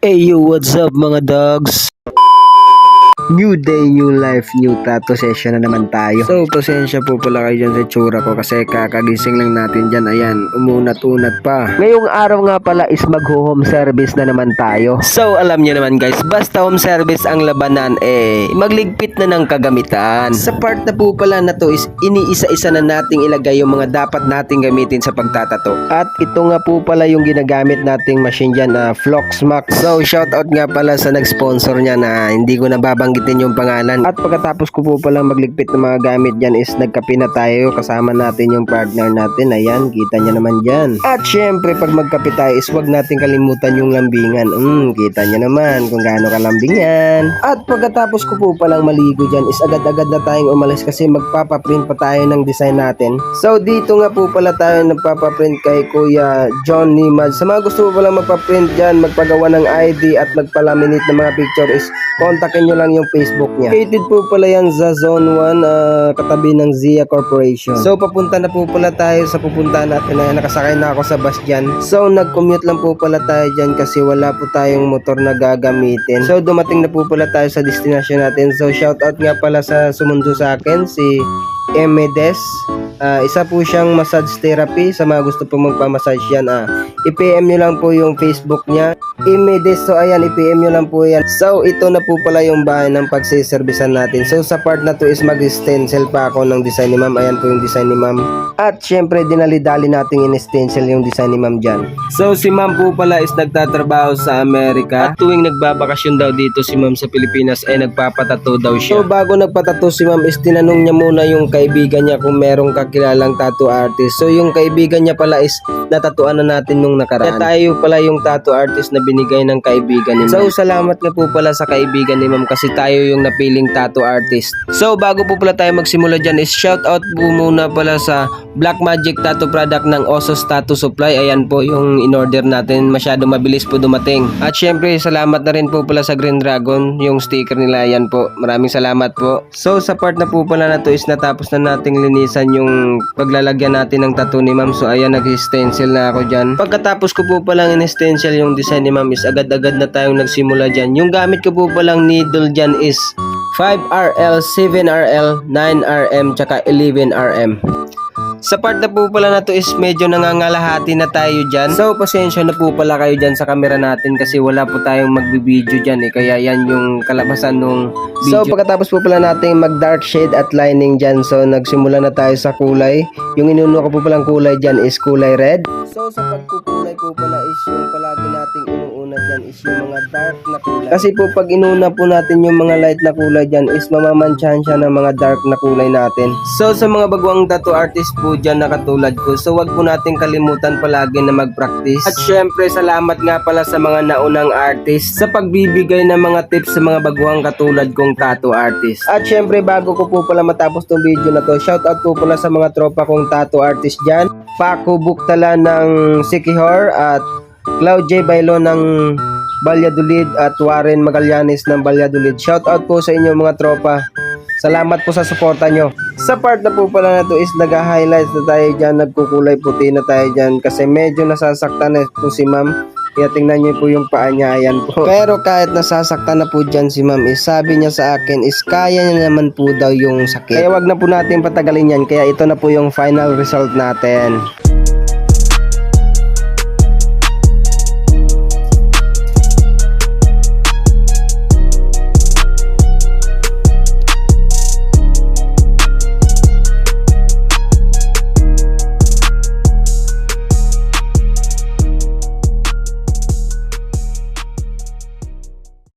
Hey yo, what's up mga dogs? New day, new life, new tattoo session na naman tayo. So, pasensya po pala kayo dyan sa tsura ko kasi kakagising lang natin dyan. Ayan, umunat-unat pa. Ngayong araw nga pala is mag-home service na naman tayo. So, alam nyo naman guys, basta home service ang labanan magligpit na ng kagamitan. Sa part na po pala na to is iniisa-isa na nating ilagay yung mga dapat nating gamitin sa pagtatato. At ito nga po pala yung ginagamit nating machine dyan na Floxmax. So, shoutout nga pala sa nag-sponsor niya na hindi ko nababanggitin yung pangalan. At pagkatapos ko po palang magligpit ng mga gamit dyan is nagkape na tayo kasama natin yung partner natin. Ayan, kita niya naman dyan. At syempre pag magkape tayo is wag natin kalimutan yung lambingan. Kita niya naman kung gaano kalambing yan. At pagkatapos ko po palang maligo dyan is agad-agad na tayong umalis kasi magpapaprint pa tayo ng design natin. So dito nga po pala tayo nagpapaprint kay Kuya John Nimad. Sa mga gusto po palang magpaprint dyan, magpagawa ng ID at magpalaminate ng mga picture is kontakin nyo lang yung Facebook niya. Located po pala yan sa Zone 1, katabi ng Zia Corporation. So papunta na po pala tayo sa pupuntahan natin. Nakasakay na ako sa bus dyan. So nag-commute lang po pala tayo dyan kasi wala po tayong motor na gagamitin. So dumating na po pala tayo sa destination natin. So shoutout nga pala sa sumundo sa akin, si Emedes. Isa po siyang massage therapy. Sa mga gusto po magpamassage yan, i-PM nyo lang po yung Facebook niya, Emedes. So ayan, i-PM nyo lang po yan. So ito na po pala yung bahay ng pagsiservisan natin. So sa part na to is mag-stencil pa ako ng design ni ma'am. Ayan po yung design ni ma'am. At syempre dinali-dali nating in-stencil yung design ni ma'am dyan. So si ma'am po pala is nagtatrabaho sa Amerika. At tuwing nagbabakasyon daw dito si ma'am sa Pilipinas ay nagpapatato daw siya. So bago nagpatato si ma'am is tinanong niya muna yung kaibigan niya kung merong kakilalang tattoo artist. So yung kaibigan niya pala is natatuan na natin nung nakaraan. Kaya tayo pala yung tattoo artist na binigay ng kaibigan ni ma'am. So salamat nga po pala sa kaibigan ni ma'am kasi tayo yung napiling tattoo artist. So bago po pala tayo magsimula dyan is shoutout po muna pala sa Black Magic Tattoo product ng Osos Tattoo Supply. Ayan po yung in-order natin. Masyado mabilis po dumating. At syempre salamat na rin po pala sa Green Dragon. Yung sticker nila, ayan po. Maraming salamat po. So sa part na po pala na to is natapos na nating linisan yung paglalagyan natin ng tattoo ni ma'am. So ayan, nag-stencil na ako dyan. Pagkatapos ko po palang in-stencil yung design ni ma'am is agad-agad na tayong nagsimula dyan. Yung gamit ko po palang needle dyan is 5RL, 7RL, 9RM, tsaka 11RM. Sa part na po pala na to is medyo nangangalahati na tayo dyan. So pasensya na po pala kayo dyan sa camera natin kasi wala po tayong magbibideo dyan Kaya yan yung kalabasan nung video. So pagkatapos po pala natin mag dark shade at lining dyan. So nagsimula na tayo sa kulay. Yung inuno ko po palang kulay dyan is kulay red. So sa pagkukulay po pala is yung palagi nating inuuna dyan is yung mga dark na kulay. Kasi po pag inuna po natin yung mga light na kulay dyan is mamamansyahan siya ng mga dark na kulay natin. So sa mga baguang tattoo artist po dyan na katulad ko, so wag po natin kalimutan palagi na mag-practice. At syempre salamat nga pala sa mga naunang artist sa pagbibigay ng mga tips sa mga baguang katulad kong tattoo artist. At syempre bago ko po pala matapos tong video na to, shoutout po pala sa mga tropa kong tattoo artist dyan, Paco Buktala ng Sikihor at Cloud J. Bailo ng Valladolid at Warren Magallanes ng Valladolid. Shoutout po sa inyo mga tropa. Salamat po sa suporta nyo. Sa part na po pala na to is nag-highlights na tayo dyan, nagkukulay puti na tayo dyan kasi medyo nasasaktan na po si ma'am. Kaya tingnan nyo po yung paa niya, ayan po. Pero kahit nasasaktan na po dyan si ma'am is sabi niya sa akin is kaya niya naman po daw yung sakit. Kaya wag na po natin patagalin yan, kaya ito na po yung final result natin.